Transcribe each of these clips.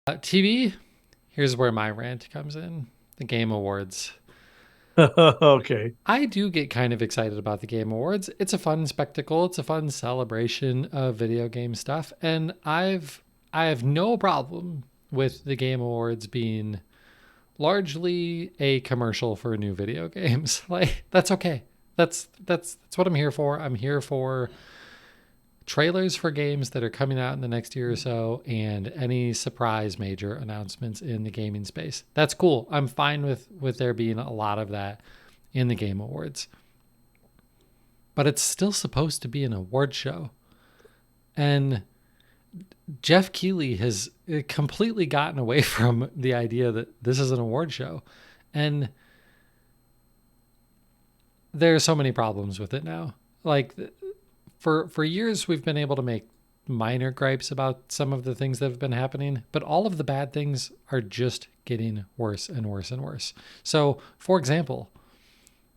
TV, here's where my rant comes in. The Game Awards. Okay. I do get kind of excited about the Game Awards. It's a fun spectacle. It's a fun celebration of video game stuff, and I have no problem with the Game Awards being largely a commercial for new video games. Like that's okay. That's what I'm here for. I'm here for trailers for games that are coming out in the next year or so and any surprise major announcements in the gaming space. That's cool. I'm fine with there being a lot of that in the Game Awards. But it's still supposed to be an award show. And Jeff Keighley has completely gotten away from the idea that this is an award show. And there are so many problems with it now. Like for years we've been able to make minor gripes about some of the things that have been happening, but all of the bad things are just getting worse and worse and worse. So, for example,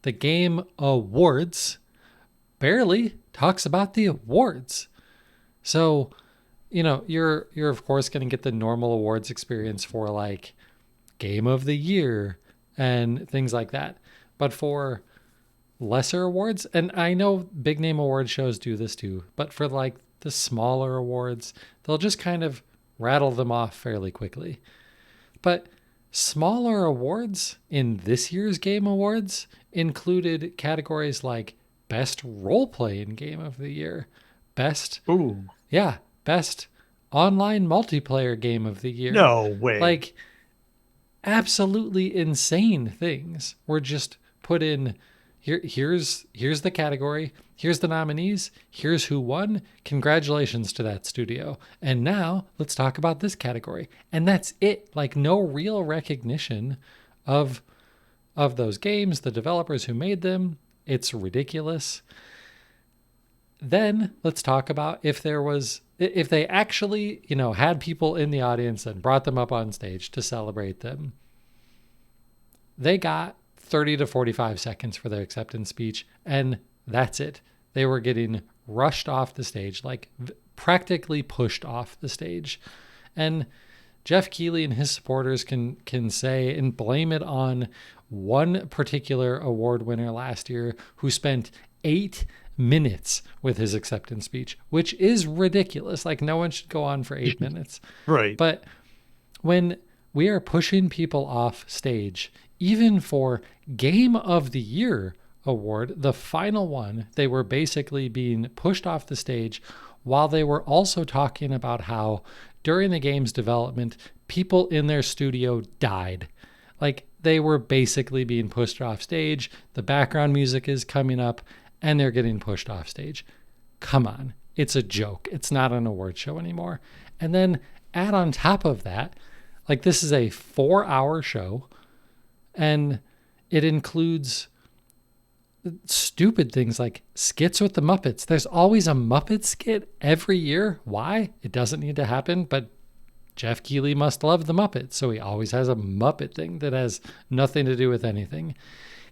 the Game Awards barely talks about the awards. So, you're of course going to get the normal awards experience for like Game of the Year and things like that. But for lesser awards, and I know big name award shows do this too, but for like the smaller awards, they'll just kind of rattle them off fairly quickly. But smaller awards in this year's Game Awards included categories like Best Role Playing Game of the Year, Best, Ooh, Best Online Multiplayer Game of the Year. no way. Like, absolutely insane things were just put in. Here's the category, here's the nominees, here's who won. Congratulations to that studio. And now let's talk about this category. And that's it. Like no real recognition of those games, the developers who made them. It's ridiculous. Then let's talk about if they actually, had people in the audience and brought them up on stage to celebrate them. They got 30 to 45 seconds for their acceptance speech, and that's it. They were getting rushed off the stage, like practically pushed off the stage. And Jeff Keighley and his supporters can say and blame it on one particular award winner last year who spent 8 minutes with his acceptance speech, which is ridiculous. Like no one should go on for 8 minutes. Right. But when we are pushing people off stage, even for Game of the Year award, the final one, they were basically being pushed off the stage while they were also talking about how during the game's development, people in their studio died. Like they were basically being pushed off stage. The background music is coming up and they're getting pushed off stage. Come on. It's a joke. It's not an award show anymore. And then add on top of that, like this is a 4-hour show and it includes stupid things like skits with the Muppets. There's always a Muppet skit every year. Why? It doesn't need to happen, but Jeff Keighley must love the Muppets, so he always has a Muppet thing that has nothing to do with anything.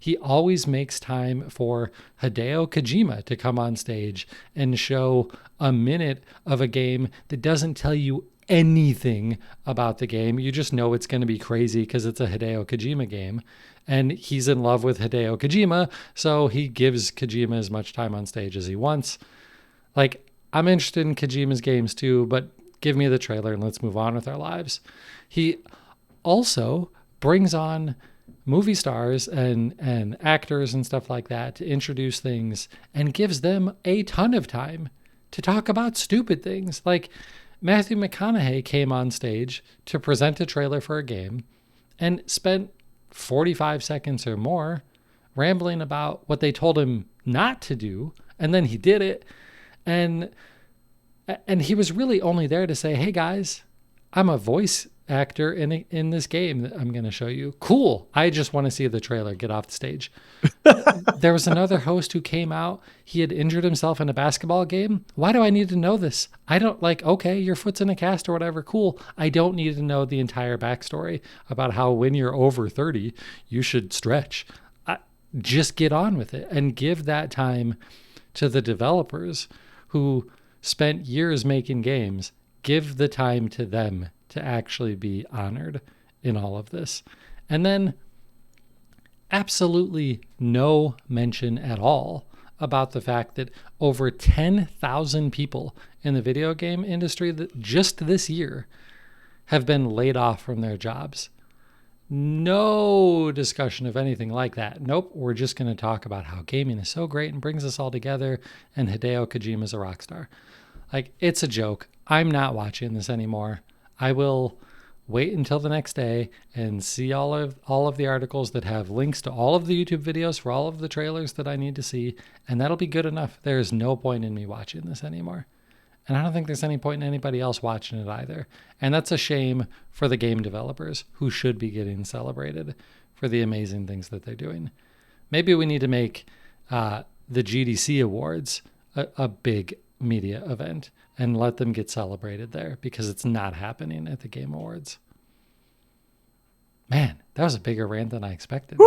He always makes time for Hideo Kojima to come on stage and show a minute of a game that doesn't tell you anything about the game. You just know it's going to be crazy because it's a Hideo Kojima game. And he's in love with Hideo Kojima, so he gives Kojima as much time on stage as he wants. Like, I'm interested in Kojima's games too, but give me the trailer and let's move on with our lives. He also brings on movie stars and actors and stuff like that to introduce things and gives them a ton of time to talk about stupid things. Like Matthew McConaughey came on stage to present a trailer for a game and spent 45 seconds or more rambling about what they told him not to do, and then he did it. And he was really only there to say, "Hey guys, I'm a voice actor in this game that I'm going to show you." Cool. I just want to see the trailer. Get off the stage. There was another host who came out. He had injured himself in a basketball game. Why do I need to know this? I don't like, okay, your foot's in a cast or whatever. Cool. I don't need to know the entire backstory about how when you're over 30, you should stretch. Just get on with it and give that time to the developers who spent years making games. Give the time to them. to actually be honored in all of this. And then absolutely no mention at all about the fact that over 10,000 people in the video game industry that just this year have been laid off from their jobs. No discussion of anything like that. Nope, we're just going to talk about how gaming is so great and brings us all together, and Hideo Kojima's a rock star. Like, it's a joke. I'm not watching this anymore. I will wait until the next day and see all of the articles that have links to all of the YouTube videos for all of the trailers that I need to see, and that'll be good enough. There is no point in me watching this anymore. And I don't think there's any point in anybody else watching it either. And that's a shame for the game developers who should be getting celebrated for the amazing things that they're doing. Maybe we need to make the GDC Awards a big media event and let them get celebrated there, because it's not happening at the Game Awards. Man, that was a bigger rant than I expected.